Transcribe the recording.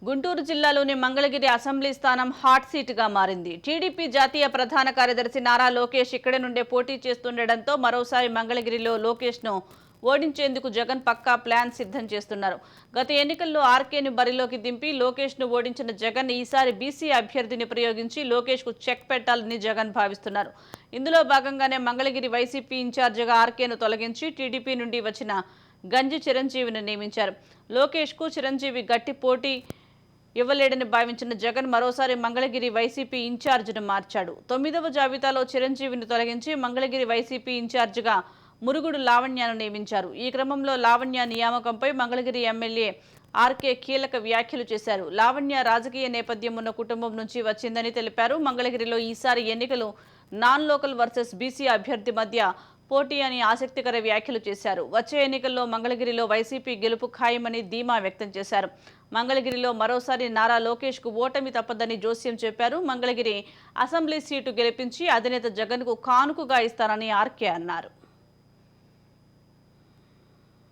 గుంటూరు జిల్లాలోని మంగళగిరి అసెంబ్లీ స్థానం హాట్ సీటుగా మారింది. టీడీపీ జాతీయ ప్రధాన కార్యదర్శి నారా లోకేష్ ఇక్కడి నుండే పోటీ చేస్తుండటంతో మరోసారి మంగళగిరిలో లోకేష్ను ఓడించేందుకు జగన్ పక్కా ప్లాన్ సిద్ధం చేస్తున్నారు. గత ఎన్నికల్లో ఆర్కేను బరిలోకి దింపి లోకేష్ను ఓడించిన జగన్ ఈసారి బీసీ అభ్యర్థిని ప్రయోగించి లోకేష్కు చెక్ పెట్టాలని జగన్ భావిస్తున్నారు. ఇందులో భాగంగానే మంగళగిరి వైసీపీ ఇన్ఛార్జిగా ఆర్కేను తొలగించి టీడీపీ నుండి వచ్చిన గంజి చిరంజీవిని నియమించారు. లోకేష్కు చిరంజీవి గట్టి పోటీ ఇవ్వలేడని భావించిన జగన్ మరోసారి మంగళగిరి వైసీపీ ఇన్ఛార్జిను మార్చాడు. 9వ జాబితాలో చిరంజీవిని తొలగించి మంగళగిరి వైసీపీ ఇన్ఛార్జిగా మురుగుడు లావణ్యను నియమించారు. ఈ క్రమంలో లావణ్య నియామకంపై మంగళగిరి ఎమ్మెల్యే ఆర్కే కీలక వ్యాఖ్యలు చేశారు. లావణ్య రాజకీయ నేపథ్యం ఉన్న కుటుంబం నుంచి వచ్చిందని తెలిపారు. మంగళగిరిలో ఈసారి ఎన్నికలు నాన్ లోకల్ వర్సెస్ బీసీ అభ్యర్థి మధ్య పోటీ అని ఆసక్తికర వ్యాఖ్యలు చేశారు. వచ్చే ఎన్నికల్లో మంగళగిరిలో వైసీపీ గెలుపు ఖాయమని ధీమా వ్యక్తం చేశారు. మంగళగిరిలో మరోసారి నారా లోకేష్కు ఓటమి తప్పదని జోస్యం చెప్పారు. మంగళగిరి అసెంబ్లీ సీటు గెలిపించి అధినేత జగన్కు కానుకగా ఇస్తారని ఆర్కే అన్నారు.